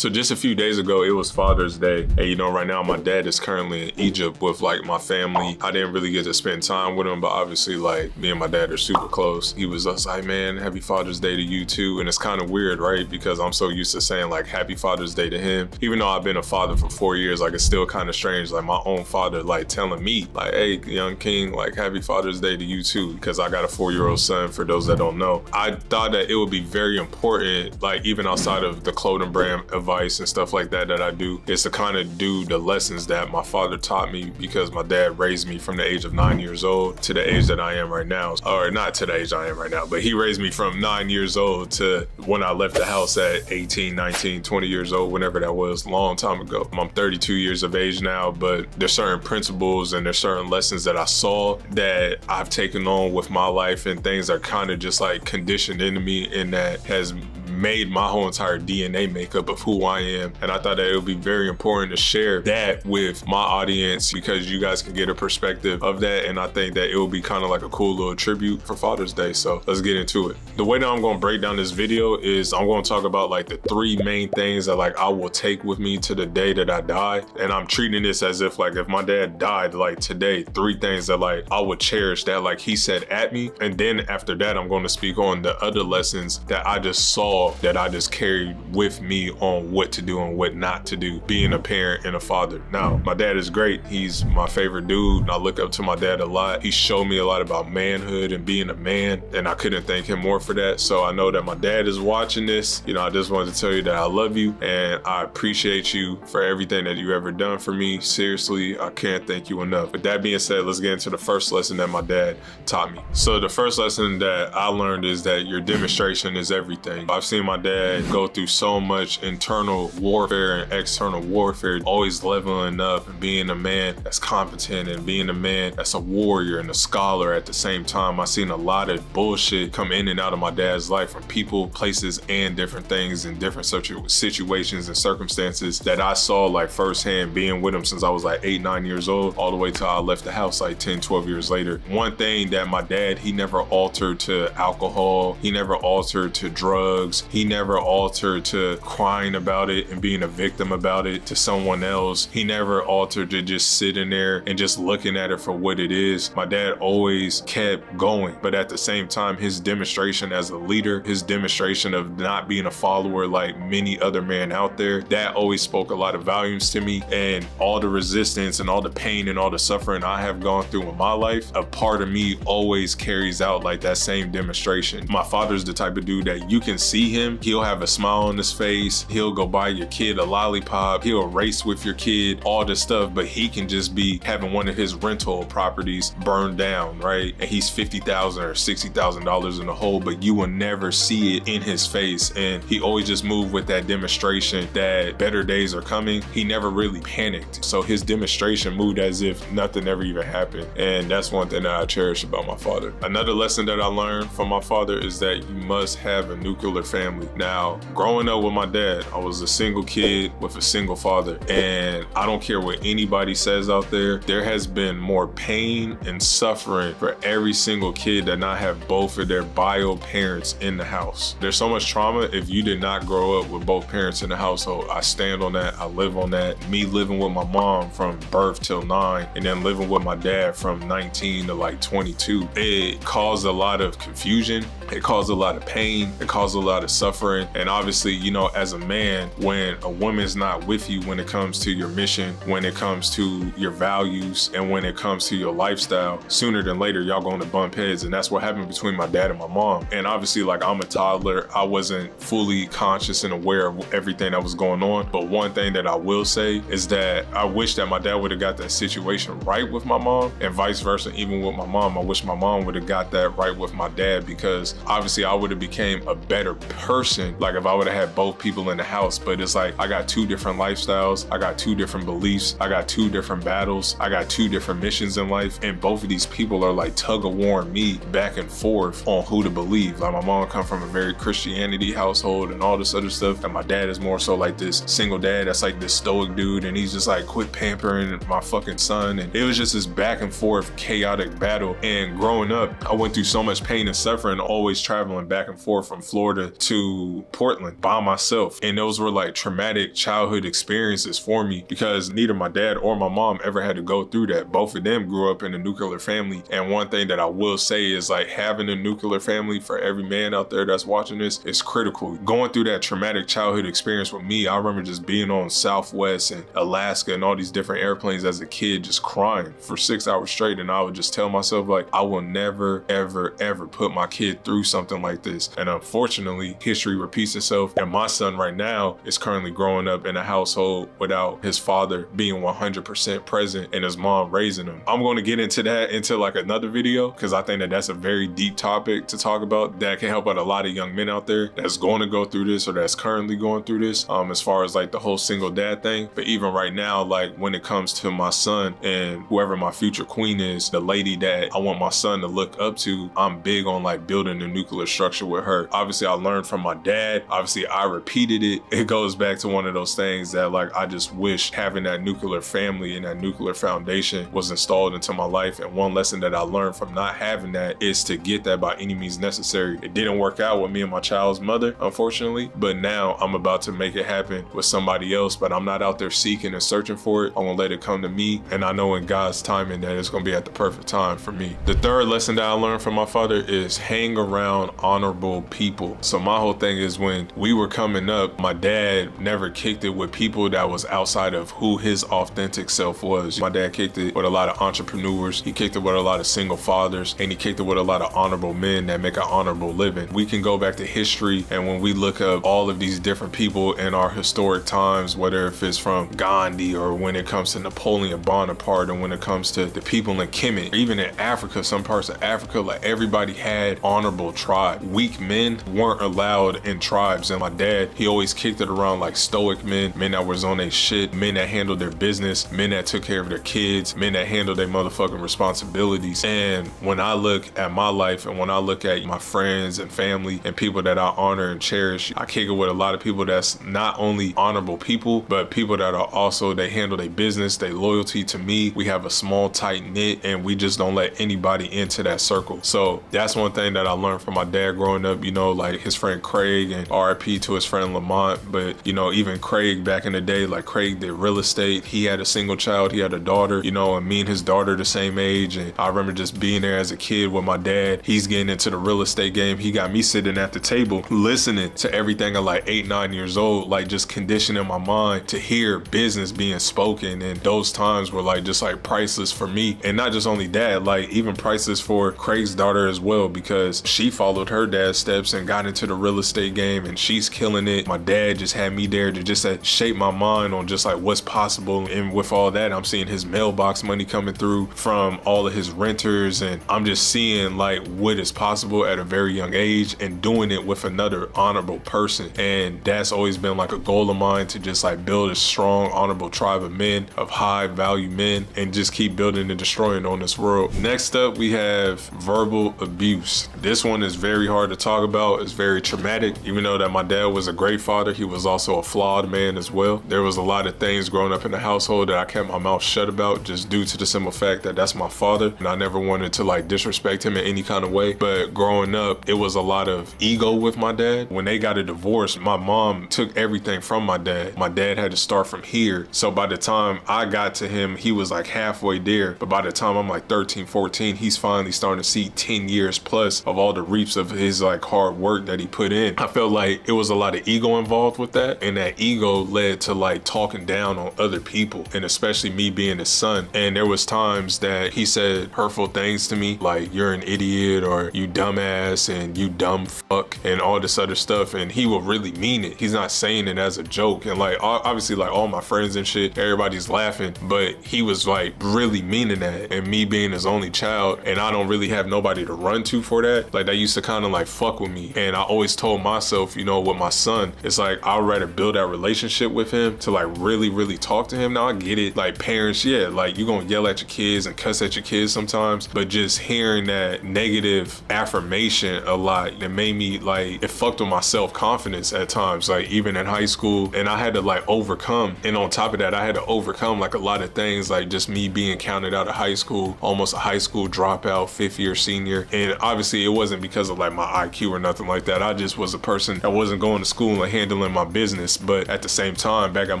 So just a few days ago, it was Father's Day. And you know, right now my dad is currently in Egypt with like my family. I didn't really get to spend time with him, but obviously like me and my dad are super close. He was just like, man, happy Father's Day to you too. And it's kind of weird, right? Because I'm so used to saying like happy Father's Day to him. Even though I've been a father for 4 years, like it's still kind of strange. Like my own father like telling me like, hey, young king, like happy Father's Day to you too. Because I got a 4-year-old son, for those that don't know. I thought that it would be very important, like even outside of the clothing brand advice and stuff like that I do, is to kind of do the lessons that my father taught me, because my dad raised me from the age of 9 years old to the age that I am right now. Or not to the age I am right now, but he raised me from 9 years old to when I left the house at 18, 19, 20 years old, whenever that was, a long time ago. I'm 32 years of age now, but there's certain principles and there's certain lessons that I saw that I've taken on with my life, and things are kind of just like conditioned into me, and that has made my whole entire DNA makeup of who I am. And I thought that it would be very important to share that with my audience, because you guys can get a perspective of that. And I think that it will be kind of like a cool little tribute for Father's Day. So let's get into it. The way that I'm going to break down this video is I'm going to talk about like the 3 main things that like I will take with me to the day that I die. And I'm treating this as if like if my dad died like today, 3 things that like I would cherish that like he said at me. And then after that, I'm going to speak on the other lessons that I just saw, that I just carried with me on what to do and what not to do, being a parent and a father. Now, my dad is great. He's my favorite dude. I look up to my dad a lot. He showed me a lot about manhood and being a man, and I couldn't thank him more for that. So I know that my dad is watching this. You know, I just wanted to tell you that I love you and I appreciate you for everything that you ever done for me. Seriously, I can't thank you enough. With that being said, let's get into the first lesson that my dad taught me. So the first lesson that I learned is that your demonstration is everything. I've seen my dad go through so much internal warfare and external warfare, always leveling up and being a man that's competent and being a man that's a warrior and a scholar at the same time. I've seen a lot of bullshit come in and out of my dad's life from people, places, and different things and different situations and circumstances that I saw like firsthand, being with him since I was like 8, 9 years old, all the way till I left the house like 10, 12 years later. One thing that my dad, he never altered to alcohol. He never altered to drugs. He never altered to crying about it and being a victim about it to someone else. He never altered to just sitting there and just looking at it for what it is. My dad always kept going, but at the same time, his demonstration as a leader, his demonstration of not being a follower like many other men out there, that always spoke a lot of volumes to me. And all the resistance and all the pain and all the suffering I have gone through in my life, a part of me always carries out like that same demonstration. My father's the type of dude that you can see him, he'll have a smile on his face, he'll go buy your kid a lollipop, he'll race with your kid, all this stuff, but he can just be having one of his rental properties burned down, right? And he's $50,000 or $60,000 in the hole, but you will never see it in his face. And he always just moved with that demonstration that better days are coming. He never really panicked. So his demonstration moved as if nothing ever even happened. And that's one thing that I cherish about my father. Another lesson that I learned from my father is that you must have a nuclear family. Now, growing up with my dad, I was a single kid with a single father. And I don't care what anybody says out there, there has been more pain and suffering for every single kid that not have both of their bio parents in the house. There's so much trauma if you did not grow up with both parents in the household. I stand on that, I live on that. Me living with my mom from birth till 9, and then living with my dad from 19 to like 22. It caused a lot of confusion. It caused a lot of pain. It caused a lot of suffering. And obviously, you know, as a man, when a woman's not with you when it comes to your mission, when it comes to your values, and when it comes to your lifestyle, sooner than later, y'all going to bump heads. And that's what happened between my dad and my mom. And obviously, like, I'm a toddler. I wasn't fully conscious and aware of everything that was going on. But one thing that I will say is that I wish that my dad would have got that situation right with my mom, and vice versa. Even with my mom, I wish my mom would have got that right with my dad, because obviously I would have became a better person like if I would have had both people in the house. But it's like I got 2 different lifestyles, I got 2 different beliefs, I got 2 different battles, I got 2 different missions in life, and both of these people are like tug of warring me back and forth on who to believe. Like my mom come from a very Christianity household and all this other stuff, and my dad is more so like this single dad that's like this stoic dude, and he's just like, quit pampering my fucking son. And it was just this back and forth chaotic battle. And growing up, I went through so much pain and suffering, always always traveling back and forth from Florida to Portland by myself. And those were like traumatic childhood experiences for me because neither my dad or my mom ever had to go through that. Both of them grew up in a nuclear family. And one thing that I will say is like having a nuclear family for every man out there that's watching this is critical. Going through that traumatic childhood experience with me, I remember just being on Southwest and Alaska and all these different airplanes as a kid, just crying for 6 hours straight. And I would just tell myself like, I will never, ever, ever put my kid through something like this. And unfortunately, history repeats itself. And my son right now is currently growing up in a household without his father being 100% present and his mom raising him. I'm going to get into that into like another video because I think that that's a very deep topic to talk about that can help out a lot of young men out there that's going to go through this or that's currently going through this as far as like the whole single dad thing. But even right now, like when it comes to my son and whoever my future queen is, the lady that I want my son to look up to, I'm big on like building a nuclear structure with her. Obviously I learned from my dad. Obviously I repeated it. It goes back to one of those things that like I just wish having that nuclear family and that nuclear foundation was installed into my life. And one lesson that I learned from not having that is to get that by any means necessary. It didn't work out with me and my child's mother, unfortunately, but now I'm about to make it happen with somebody else, but I'm not out there seeking and searching for it. I'm gonna let it come to me, and I know in God's timing that it's gonna be at the perfect time for me. The third lesson that I learned from my father is hang around honorable people. So my whole thing is when we were coming up, my dad never kicked it with people that was outside of who his authentic self was. My dad kicked it with a lot of entrepreneurs. He kicked it with a lot of single fathers, and he kicked it with a lot of honorable men that make an honorable living. We can go back to history, and when we look up all of these different people in our historic times, whether if it's from Gandhi or when it comes to Napoleon Bonaparte, or when it comes to the people in Kemet, even in Africa, some parts of Africa, like everybody had honorable tribe. Weak men weren't allowed in tribes, and my dad, he always kicked it around like stoic men, men that was on their shit, men that handled their business, men that took care of their kids, men that handled their motherfucking responsibilities. And when I look at my life and when I look at my friends and family and people that I honor and cherish, I kick it with a lot of people that's not only honorable people, but people that are also, they handle their business, they loyalty to me. We have a small, tight knit, and we just don't let anybody into that circle. So that's one thing that I learned from my dad growing up, you know, like his friend Craig, and RIP to his friend Lamont. But, you know, even Craig back in the day, like Craig did real estate. He had a single child, he had a daughter, you know, and me and his daughter the same age. And I remember just being there as a kid with my dad. He's getting into the real estate game. He got me sitting at the table listening to everything at like 8, 9 years old, like just conditioning my mind to hear business being spoken. And those times were like just like priceless for me. And not just only that, like even priceless for Craig's daughter as well, because she followed her dad's steps and got into the real estate game, and she's killing it. My dad just had me there to just shape my mind on just like what's possible. And with all that, I'm seeing his mailbox money coming through from all of his renters, and I'm just seeing like what is possible at a very young age and doing it with another honorable person. And that's always been like a goal of mine, to just like build a strong, honorable tribe of men, of high value men, and just keep building and destroying on this world. Next up, we have verbal abuse. This one is very hard to talk about. It's very traumatic. Even though that my dad was a great father, he was also a flawed man as well. There was a lot of things growing up in the household that I kept my mouth shut about, just due to the simple fact that that's my father, and I never wanted to like disrespect him in any kind of way. But growing up, it was a lot of ego with my dad. When they got a divorce, my mom took everything from my dad. My dad had to start from here. So by the time I got to him, he was like halfway there. But by the time I'm like 13, 14, he's finally starting to see 10 years plus of all the reaps of his like hard work that he put in. I felt like it was a lot of ego involved with that, and that ego led to like talking down on other people, and especially me being his son. And there was times that he said hurtful things to me, like you're an idiot, or you dumbass, and you dumb fuck, and all this other stuff. And he will really mean it. He's not saying it as a joke. And like obviously like all my friends and shit, everybody's laughing, but he was like really meaning that. And me being his only child, and I don't really have nobody to run to for that, like that used to kind of like fuck with me. And I always told myself, you know, with my son, it's like I'd rather build that relationship with him to like really talk to him. Now I get it, like parents, yeah, like you gonna yell at your kids and cuss at your kids sometimes, but just hearing that negative affirmation a lot, that made me like, it fucked with my self-confidence at times, like even in high school. And I had to like overcome, and on top of that, I had to overcome like a lot of things, like just me being counted out of high school, almost a high school dropout, 5th year senior. And obviously it wasn't wasn't because of like my IQ or nothing like that. I just was a person that wasn't going to school and handling my business. But at the same time, back at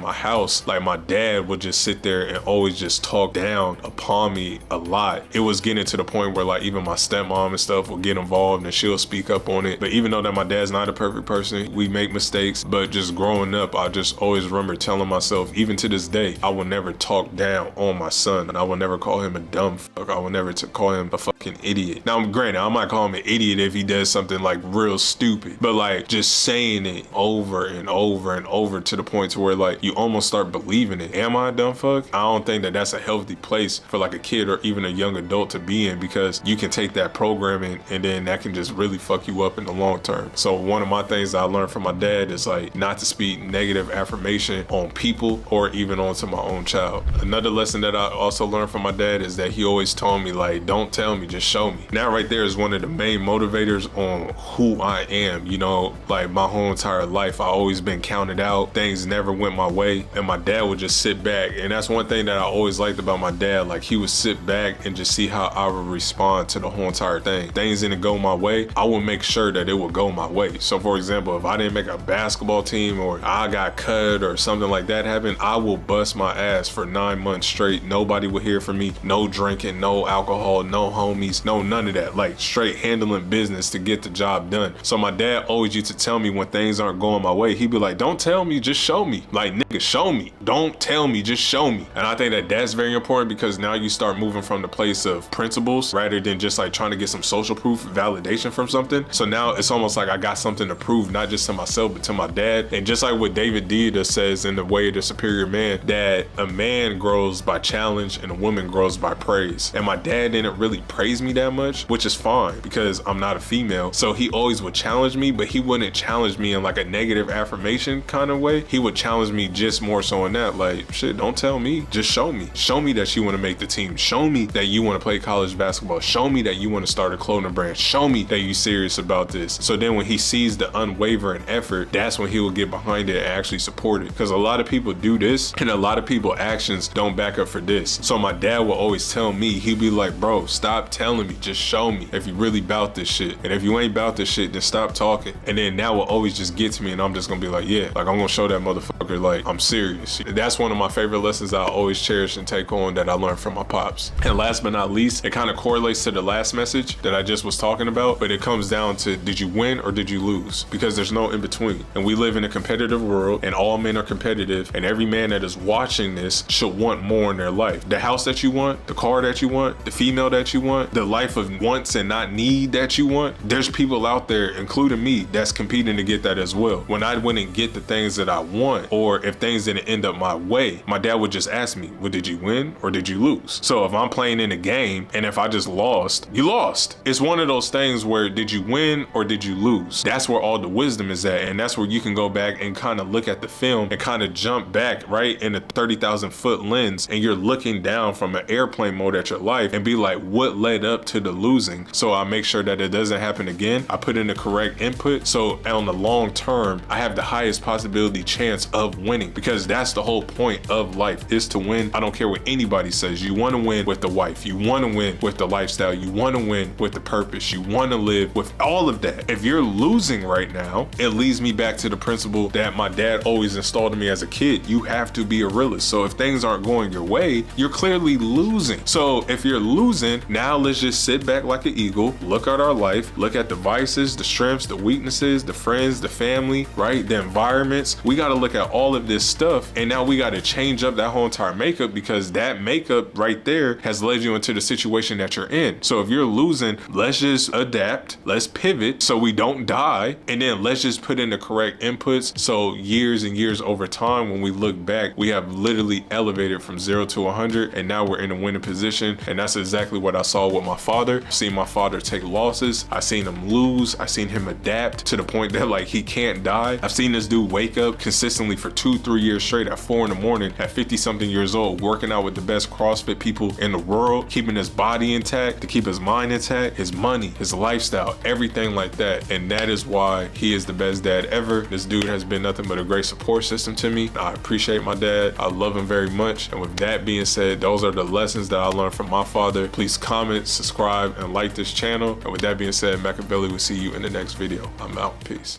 my house, like my dad would just sit there and always just talk down upon me a lot. It was getting to the point where like even my stepmom and stuff will get involved and she'll speak up on it. But even though that my dad's not a perfect person, we make mistakes. But just growing up, I just always remember telling myself, even to this day, I will never talk down on my son, and I will never call him a dumb fuck. I will never call him a fucking idiot. Now, granted, I might call him an idiot if he does something like real stupid, but like just saying it over and over and over to the point to where like you almost start believing it. Am I a dumb fuck? I don't think that that's a healthy place for like a kid or even a young adult to be in, because you can take that programming and then that can just really fuck you up in the long term. So one of my things that I learned from my dad is like not to speak negative affirmation on people or even onto my own child. Another lesson that I also learned from my dad is that he always told me like, don't tell me, just show me. Now right there is one of the main motivators on who I am. You know, like my whole entire life, I always been counted out. Things never went my way, and my dad would just sit back. And that's one thing that I always liked about my dad. Like he would sit back and just see how I would respond to the whole entire thing. Things didn't go my way, I would make sure that it would go my way. So for example, if I didn't make a basketball team or I got cut or something like that happened, I will bust my ass for 9 months straight. Nobody would hear from me. No drinking, no alcohol, no homies, no none of that. Like straight handling business to get the job done. So my dad always used to tell me when things aren't going my way, he'd be like, don't tell me, just show me. Like, nigga, show me. Don't tell me, just show me. And I think that that's very important, because now you start moving from the place of principles rather than just like trying to get some social proof validation from something. So now it's almost like I got something to prove, not just to myself, but to my dad. And just like what David Deida says in The Way of the Superior Man, that a man grows by challenge and a woman grows by praise. And my dad didn't really praise me that much, which is fine because I'm not a female. So he always would challenge me, but he wouldn't challenge me in like a negative affirmation kind of way. He would challenge me just more so in that, like, shit, don't tell me, just show me. Show me that you want to make the team. Show me that you want to play college basketball. Show me that you want to start a clothing brand. Show me that you're serious about this. So then when he sees the unwavering effort, that's when he will get behind it and actually support it. Because a lot of people do this and a lot of people actions don't back up for this. So my dad will always tell me, he'd be like, bro, stop telling me, just show me if you really bout this shit. And if you ain't bout this shit, then stop talking. And then now will always just get to me and I'm just gonna be like, yeah, like I'm gonna show that motherfucker like I'm serious. That's one of my favorite lessons I always cherish and take on that I learned from my pops. And last but not least, it kind of correlates to the last message that I just was talking about, but it comes down to, did you win or did you lose? Because there's no in between. And we live in a competitive world and all men are competitive, and every man that is watching this should want more in their life. The house that you want, the car that you want, the female that you want, the life of wants and not need that you want. There's people out there, including me, that's competing to get that as well. When I wouldn't get the things that I want, or if things didn't end up my way, my dad would just ask me, well, did you win or did you lose? So if I'm playing in a game and if I just lost, you lost. It's one of those things where, did you win or did you lose? That's where all the wisdom is at. And that's where you can go back and kind of look at the film and kind of jump back right in a 30,000 foot lens, and you're looking down from an airplane mode at your life and be like, what led up to the losing? So I make sure that it doesn't happen again. I put in the correct input. So on the long term, I have the highest possibility chance of winning, because that's the whole point of life, is to win. I don't care what anybody says. You want to win with the wife. You want to win with the lifestyle. You want to win with the purpose. You want to live with all of that. If you're losing right now, it leads me back to the principle that my dad always installed in me as a kid. You have to be a realist. So if things aren't going your way, you're clearly losing. So if you're losing, now let's just sit back like an eagle, look at our life, look at the vices, the strengths, the weaknesses, the friends, the family, right? The environments. We got to look at all of this stuff, and now we got to change up that whole entire makeup, because that makeup right there has led you into the situation that you're in. So if you're losing, let's just adapt, let's pivot so we don't die, and then let's just put in the correct inputs. So years and years over time, when we look back, we have literally elevated from 0 to 100, and now we're in a winning position. And that's exactly what I saw with my father. I've seen my father take losses. I've seen him lose. I've seen him adapt to the point that like he can't die. I've seen this dude wake up consistently for 2-3 years straight at 4 in the morning at 50 something years old, working out with the best CrossFit people in the world, keeping his body intact, to keep his mind intact, his money, his lifestyle, everything like that. And that is why he is the best dad ever. This dude has been nothing but a great support system to me. I appreciate my dad. I love him very much. And with that being said, those are the lessons that I learned from my father. Please comment, subscribe, and like this channel. And with with that being said, Machiavelli will see you in the next video. I'm out. Peace.